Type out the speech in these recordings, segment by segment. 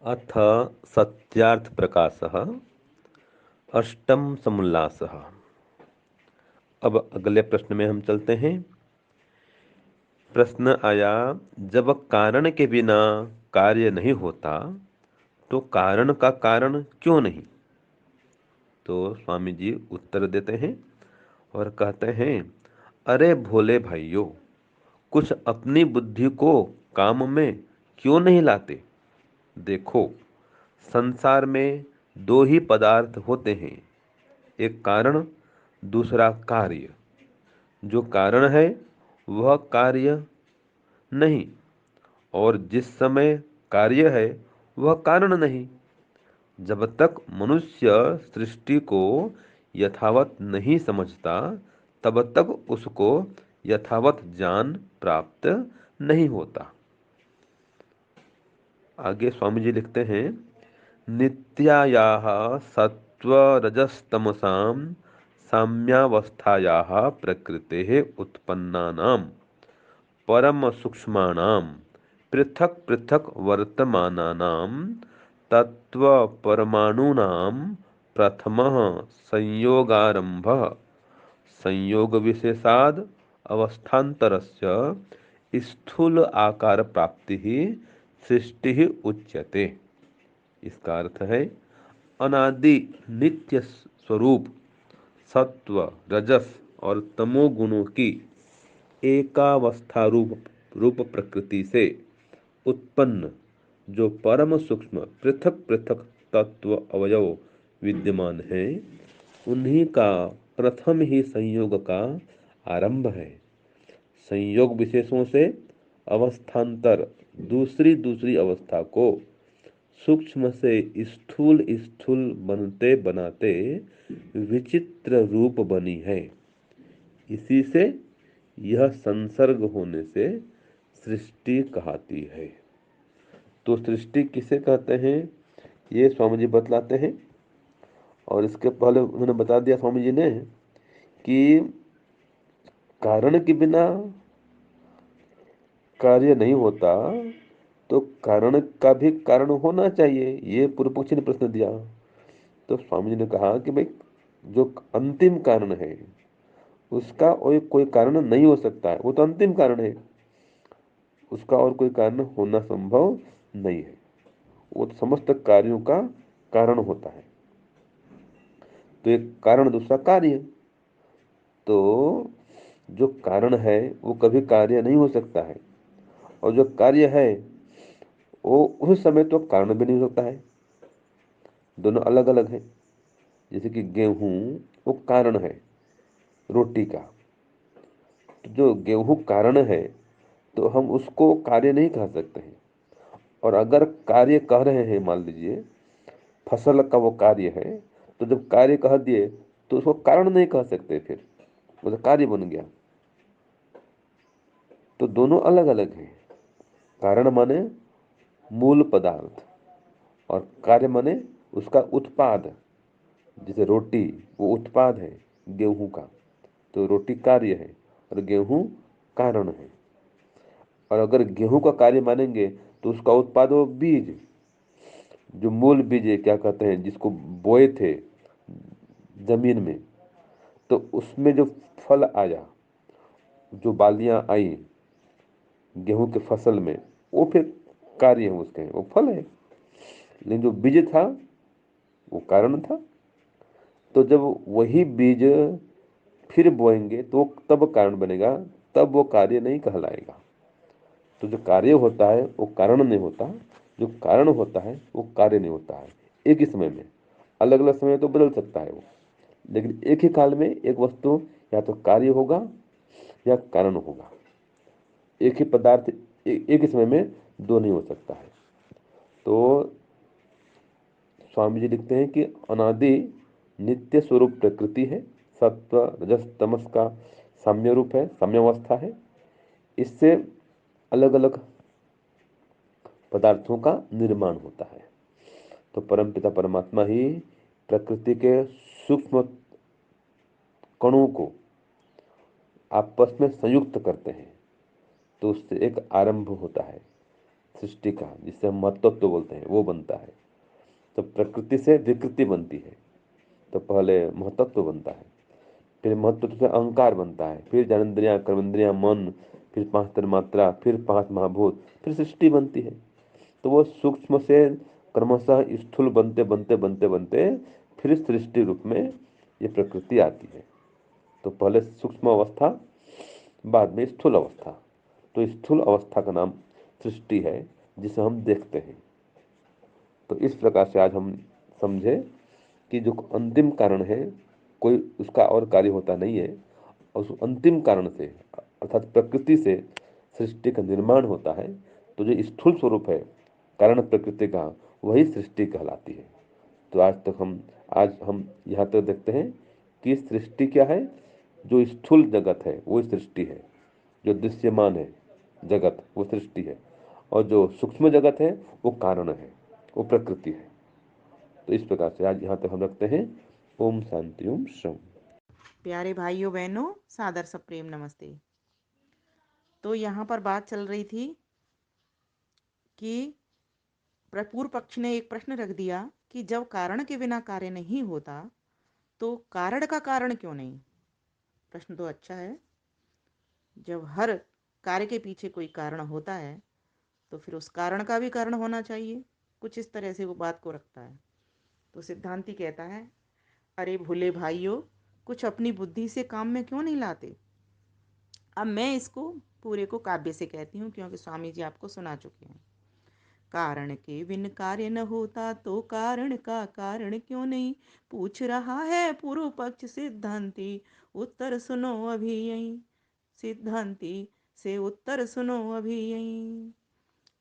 अथ सत्यार्थ प्रकाशः अष्टम समुल्लासः। अब अगले प्रश्न में हम चलते हैं। प्रश्न आया, जब कारण के बिना कार्य नहीं होता तो कारण का कारण क्यों नहीं। तो स्वामी जी उत्तर देते हैं और कहते हैं, अरे भोले भाइयों, कुछ अपनी बुद्धि को काम में क्यों नहीं लाते। देखो, संसार में दो ही पदार्थ होते हैं, एक कारण, दूसरा कार्य। जो कारण है वह कार्य नहीं, और जिस समय कार्य है वह कारण नहीं। जब तक मनुष्य सृष्टि को यथावत नहीं समझता तब तक उसको यथावत ज्ञान प्राप्त नहीं होता। आगे स्वामी जी लिखते हैं, नित्यायाः सत्त्वरजस्तमसां साम्यावस्थायाः प्रकृतेः उत्पन्नानां परमसूक्ष्माणां पृथक् पृथक् वर्तमानानां तत्त्वपरमाणूनां प्रथमः संयोगारंभः संयोगविशेषाद् अवस्थान्तरस्य स्थूल आकार प्राप्ति सृष्टि उच्यते। इसका अर्थ है, अनादि नित्य स्वरूप सत्व, रजस और तमो गुणों की एकावस्था रूप प्रकृति से उत्पन्न जो परम सूक्ष्म पृथक पृथक तत्व अवयव विद्यमान है, उन्हीं का प्रथम ही संयोग का आरंभ है। संयोग विशेषों से अवस्थान्तर दूसरी दूसरी अवस्था को सूक्ष्म से स्थूल स्थूल बनते बनाते विचित्र रूप बनी है। इसी से यह संसर्ग होने से सृष्टि कहती है। तो सृष्टि किसे कहते हैं ये स्वामी जी बतलाते हैं। और इसके पहले उन्होंने बता दिया स्वामी जी ने कि कारण के बिना कार्य नहीं होता तो कारण का भी कारण होना चाहिए, ये पूर्व पक्षी ने प्रश्न दिया। तो स्वामी जी ने कहा कि भाई, जो अंतिम कारण है उसका और कोई कारण नहीं हो सकता है, वो तो अंतिम कारण है, उसका और कोई कारण होना संभव नहीं है। वो तो समस्त कार्यों का कारण होता है। तो एक कारण दूसरा कार्य, तो जो कारण है वो कभी कार्य नहीं हो सकता है, और जो कार्य है वो उस समय तो कारण भी नहीं हो सकता है। दोनों अलग अलग है। जैसे कि गेहूं वो कारण है रोटी का, तो जो गेहूं कारण है तो हम उसको कार्य नहीं कह सकते हैं। और अगर कार्य कह रहे हैं, मान लीजिए फसल का वो कार्य है, तो जब कार्य कह दिए तो उसको कारण नहीं कह सकते, फिर वो तो कार्य बन गया। तो दोनों अलग अलग हैं। कारण माने मूल पदार्थ, और कार्य माने उसका उत्पाद। जैसे रोटी वो उत्पाद है गेहूं का, तो रोटी कार्य है और गेहूं कारण है। और अगर गेहूं का कार्य मानेंगे तो उसका उत्पाद वो बीज, जो मूल बीज है, क्या कहते हैं, जिसको बोए थे जमीन में, तो उसमें जो फल आया, जो बालियां आई गेहूं के फसल में, वो फिर कार्य है उसके, वो फल है। लेकिन जो बीज था वो कारण था। तो जब वही बीज फिर बोएंगे तो तब कारण बनेगा, तब वो कार्य नहीं कहलाएगा। तो जो कार्य होता है वो कारण नहीं होता, जो कारण होता है वो कार्य नहीं होता है। एक ही समय में, अलग अलग समय तो बदल सकता है वो, लेकिन एक ही काल में एक वस्तु या तो कार्य होगा या कारण होगा। एक ही पदार्थ एक ही समय में दो नहीं हो सकता है। तो स्वामी जी लिखते हैं कि अनादि नित्य स्वरूप प्रकृति है, सत्व रजस तमस का साम्य रूप है, साम्यावस्था है। इससे अलग अलग पदार्थों का निर्माण होता है। तो परमपिता परमात्मा ही प्रकृति के सूक्ष्म कणों को आपस में संयुक्त करते हैं, तो उससे एक आरंभ होता है। सृष्टि का, जिससे हम महत्त्व बोलते हैं, वो बनता है। तो प्रकृति से विकृति बनती है। तो पहले महत्त्व बनता है, फिर महत्त्व से अहंकार बनता है, फिर ज्ञानेंद्रियां, कर्मेंद्रियां, मन, फिर 5 तन्मात्रा, फिर 5 महाभूत, फिर सृष्टि बनती है। तो वो सूक्ष्म से क्रमशः स्थूल बनते बनते बनते बनते फिर सृष्टि रूप में ये प्रकृति आती है। तो पहले सूक्ष्म अवस्था, बाद में स्थूल अवस्था। तो स्थूल अवस्था का नाम सृष्टि है, जिसे हम देखते हैं। तो इस प्रकार से आज हम समझे कि जो अंतिम कारण है, कोई उसका और कार्य होता नहीं है, और उस अंतिम कारण से अर्थात प्रकृति से सृष्टि का निर्माण होता है। तो जो स्थूल स्वरूप है कारण प्रकृति का, वही सृष्टि कहलाती है। तो आज हम यहाँ तक देखते हैं कि सृष्टि क्या है। जो स्थूल जगत है वो सृष्टि है, जो दृश्यमान है जगत वो सृष्टि है, और जो सूक्ष्म जगत है वो कारण है, वो प्रकृति है। तो इस प्रकार से आज यहाँ तक हम रखते हैं। ओम शांति ओम शम। प्यारे भाइयों बहनों, सादर सा प्रेम नमस्ते। तो यहाँ पर बात चल रही थी कि पूर्व पक्ष ने एक प्रश्न रख दिया कि जब कारण के बिना कार्य नहीं होता तो कारण का कारण क्यों नहीं। प्रश्न तो अच्छा है। जब हर कार्य के पीछे कोई कारण होता है तो फिर उस कारण का भी कारण होना चाहिए। कुछ इस तरह से वो बात को रखता है। तो सिद्धांती कहता है, अरे भोले भाइयों, कुछ अपनी बुद्धि से काम में क्यों नहीं लाते। अब मैं इसको पूरे को काव्य से कहती हूँ, क्योंकि स्वामी जी आपको सुना चुके हैं। कारण के बिन कार्य न होता तो कारण का कारण क्यों नहीं, पूछ रहा है पूर्व पक्ष सिद्धांती, उत्तर सुनो अभी यहीं। सिद्धांती से उत्तर सुनो अभी यहीं।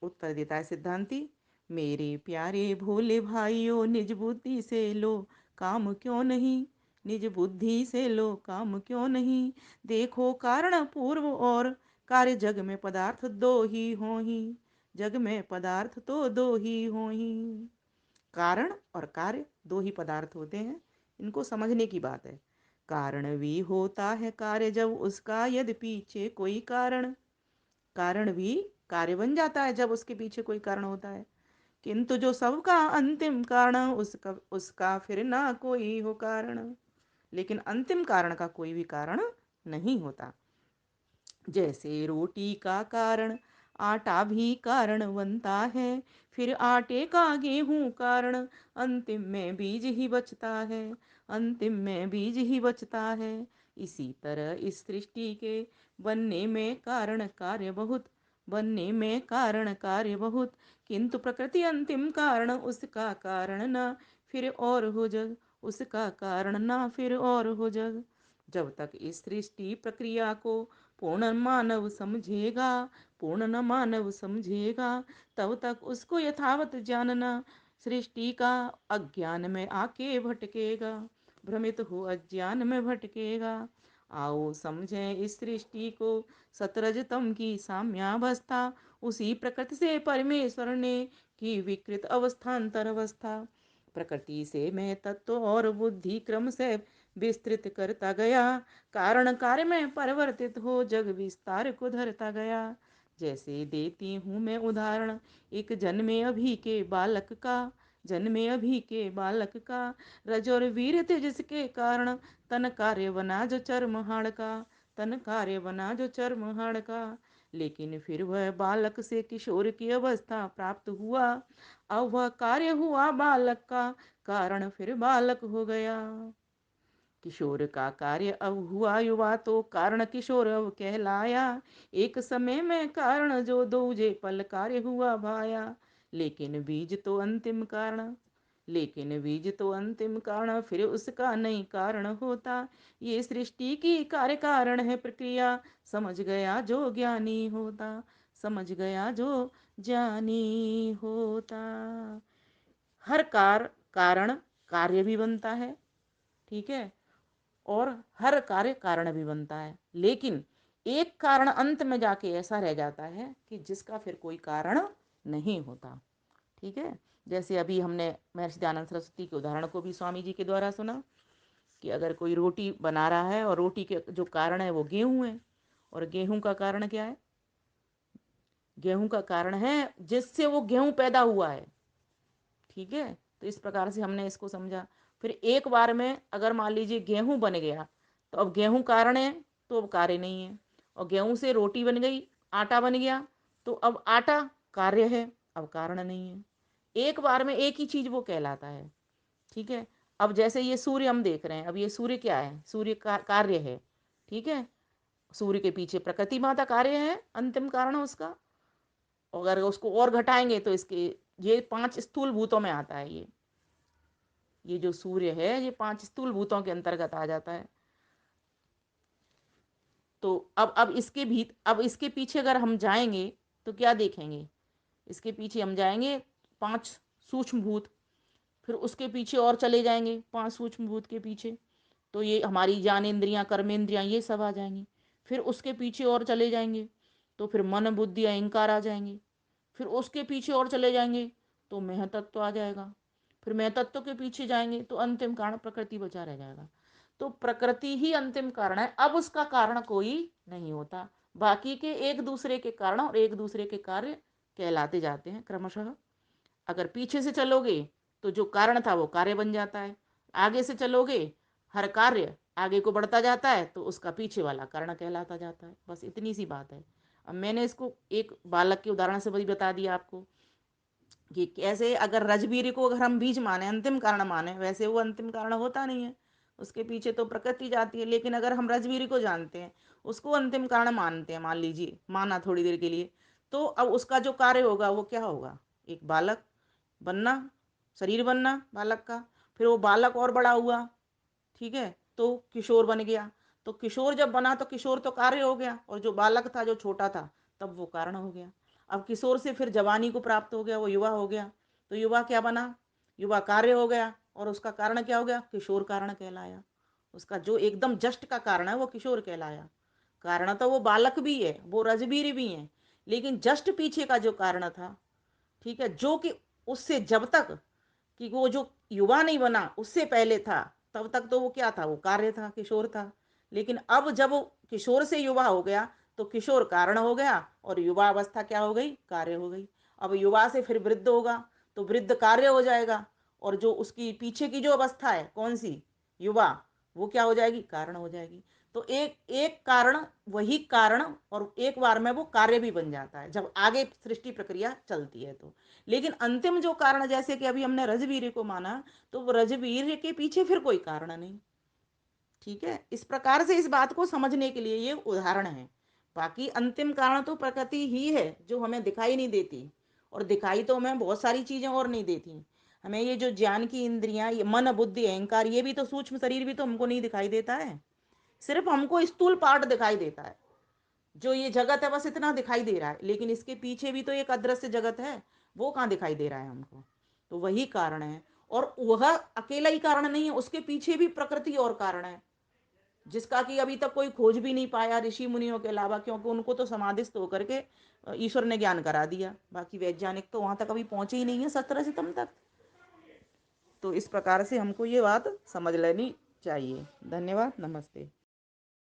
उत्तर देता है सिद्धांती, मेरे प्यारे भोले भाइयों, निज बुद्धि से लो काम क्यों नहीं, निज बुद्धि से लो काम क्यों नहीं। देखो कारण पूर्व और कार्य, जग में पदार्थ दो ही हों ही, जग में पदार्थ तो दो ही हों ही। कारण और कार्य दो ही पदार्थ होते हैं, इनको समझने की बात है। कारण भी होता है कार्य जब उसका यदि पीछे कोई कारण, कारण भी कार्य बन जाता है जब उसके पीछे कोई कारण होता है। किंतु जो सबका अंतिम कारण, उसका उसका फिर ना कोई हो कारण। लेकिन अंतिम कारण का कोई भी कारण नहीं होता। जैसे रोटी का कारण आटा भी कारण बनता है, फिर आटे का गेहूं कारण, अंतिम में बीज ही बचता है, अंतिम में बीज ही बचता है। इसी तरह इस सृष्टि के बनने में कारण कार्य बहुत, बनने में कारण कार्य बहुत, किंतु प्रकृति अंतिम कारण, उसका कारण ना फिर और हो जग, उसका कारण ना फिर और हो जग। जब तक इस सृष्टि प्रक्रिया को पूर्ण मानव समझेगा, पूर्ण न मानव समझेगा, तब तक उसको यथावत जानना सृष्टि का अज्ञान में आके भटकेगा, भ्रमित हो अज्ञान में भटकेगा। आओ समझें इस सृष्टि को सतरजतम की साम्यावस्था, उसी प्रकृति से परमेश्वर ने की विकृत अवस्थान्तर अवस्था। प्रकृति से मैं तत्व और बुद्धि क्रम से विस्तृत करता गया, कारण कार्य में परिवर्तित हो जग विस्तार को धरता गया। जैसे देती हूँ मैं उदाहरण एक जन्मे अभी के बालक का, जन्मे अभी के बालक का, रज और वीर थे जिसके कारण तन कार्य बना जो चर्म हाड़ का, तन कार्य बना जो चर्म हाड़ का। लेकिन फिर वह बालक से किशोर की अवस्था प्राप्त हुआ, अब वह कार्य हुआ बालक का, कारण फिर बालक हो गया। किशोर का कार्य अब हुआ युवा तो कारण किशोर अब कहलाया, एक समय में कारण जो दूजे पल कार्य हुआ भाया। लेकिन बीज तो अंतिम कारण, लेकिन बीज तो अंतिम कारण फिर उसका नहीं कारण होता। ये सृष्टि की कार्य कारण है प्रक्रिया, समझ गया जो ज्ञानी होता, समझ गया जो ज्ञानी होता। हर कारण कार्य भी बनता है, ठीक है, और हर कार्य कारण भी बनता है। लेकिन एक कारण अंत में जाके ऐसा रह जाता है कि जिसका फिर कोई कारण नहीं होता, ठीक है। जैसे अभी हमने महर्षि दयानंद सरस्वती के उदाहरण को भी स्वामी जी के द्वारा सुना कि अगर कोई रोटी बना रहा है और रोटी के जो कारण है वो गेहूं है, और गेहूं का कारण क्या है, गेहूं का कारण है जिससे वो गेहूं पैदा हुआ है। ठीक है, तो इस प्रकार से हमने इसको समझा। फिर एक बार में अगर मान लीजिए गेहूं बन गया तो अब गेहूं कारण है तो अब कार्य नहीं है, और गेहूं से रोटी बन गई, आटा बन गया, तो अब आटा कार्य है, अब कारण नहीं है। एक बार में एक ही चीज वो कहलाता है। ठीक है, अब जैसे ये सूर्य हम देख रहे हैं, अब ये सूर्य क्या है, सूर्य का कार्य है। ठीक है, सूर्य के पीछे प्रकृति माता कार्य है, अंतिम कारण है उसका। अगर उसको और घटाएंगे तो इसके ये 5 स्थूल भूतों में आता है। ये जो सूर्य है ये 5 स्थूल भूतों के अंतर्गत आ जाता है। तो अब इसके पीछे अगर हम जाएंगे तो क्या देखेंगे, इसके पीछे हम जाएंगे 5 सूक्ष्म भूत, फिर उसके पीछे और चले जाएंगे 5 सूक्ष्म भूत के पीछे, तो ये हमारी ज्ञानेंद्रियां कर्मेंद्रियां ये सब आ जाएंगी। फिर उसके पीछे और चले जाएंगे तो फिर मन बुद्धि अहंकार आ जाएंगे। फिर उसके पीछे और चले जाएंगे तो महतत्व आ जाएगा। फिर महतत्व के पीछे जाएंगे तो अंतिम कारण प्रकृति बचा रह जाएगा। तो प्रकृति ही अंतिम कारण है, अब उसका कारण कोई नहीं होता। बाकी के एक दूसरे के कारण और एक दूसरे के कार्य कहलाते जाते हैं क्रमशः। अगर पीछे से चलोगे तो जो कारण था वो कार्य बन जाता है, आगे से चलोगे हर कार्य आगे को बढ़ता जाता है तो उसका पीछे वाला कारण कहलाता जाता है। बस इतनी सी बात है। अब मैंने इसको एक बालक के उदाहरण से भी बता दिया आपको कि कैसे अगर रजबीर को अगर हम बीज माने, अंतिम कारण माने, वैसे वो अंतिम कारण होता नहीं है, उसके पीछे तो प्रकृति जाती है। लेकिन अगर हम रजबीर को जानते हैं, उसको अंतिम कारण मानते हैं, मान लीजिए माना थोड़ी देर के लिए, तो अब उसका जो कार्य होगा वो क्या होगा, एक बालक बनना, शरीर बनना बालक का। फिर वो बालक और बड़ा हुआ, ठीक है, तो किशोर बन गया। तो किशोर जब बना तो किशोर तो कार्य हो गया, और जो बालक था जो छोटा था तब वो कारण हो गया। अब किशोर से फिर जवानी को प्राप्त हो गया, वो युवा हो गया, तो युवा क्या बना, युवा कार्य हो गया, और उसका कारण क्या हो गया, किशोर कारण कहलाया। उसका जो एकदम जस्ट का कारण है वो किशोर कहलाया। कारण तो वो बालक भी है, वो रजबीर भी है, लेकिन जस्ट पीछे का जो कारण था, ठीक है, जो कि उससे जब तक कि वो जो युवा नहीं बना उससे पहले था, तब तक तो वो क्या था, वो कार्य था, किशोर था। लेकिन अब जब वो किशोर से युवा हो गया तो किशोर कारण हो गया, और युवा अवस्था क्या हो गई, कार्य हो गई। अब युवा से फिर वृद्ध होगा तो वृद्ध कार्य हो जाएगा, और जो उसकी पीछे की जो अवस्था है कौन सी, युवा, वो क्या हो जाएगी, कारण हो जाएगी। तो एक एक कारण वही कारण, और एक बार में वो कार्य भी बन जाता है जब आगे सृष्टि प्रक्रिया चलती है तो। लेकिन अंतिम जो कारण, जैसे कि अभी हमने रजवीर को माना, तो वो रजवीर के पीछे फिर कोई कारण नहीं। ठीक है, इस प्रकार से इस बात को समझने के लिए ये उदाहरण है। बाकी अंतिम कारण तो प्रकृति ही है जो हमें दिखाई नहीं देती, और दिखाई तो हमें बहुत सारी चीजें और नहीं देती। हमें ये जो ज्ञान की इंद्रियां, ये मन बुद्धि अहंकार, ये भी तो सूक्ष्म शरीर भी तो हमको नहीं दिखाई देता है, सिर्फ हमको स्थूल पार्ट दिखाई देता है। जो ये जगत है बस इतना दिखाई दे रहा है, लेकिन इसके पीछे भी तो एक अदृश्य जगत है, वो कहाँ दिखाई दे रहा है हमको। तो वही कारण है, और वह अकेला ही कारण नहीं है, उसके पीछे भी प्रकृति और कारण है, जिसका कि अभी तक कोई खोज भी नहीं पाया ऋषि मुनियों के अलावा, क्योंकि उनको तो समाधिस्थ होकर के ईश्वर ने ज्ञान करा दिया। बाकी वैज्ञानिक तो वहां तक अभी पहुंचे ही नहीं है 17 सितंबर तक। तो इस प्रकार से हमको ये बात समझ लेनी चाहिए। धन्यवाद, नमस्ते।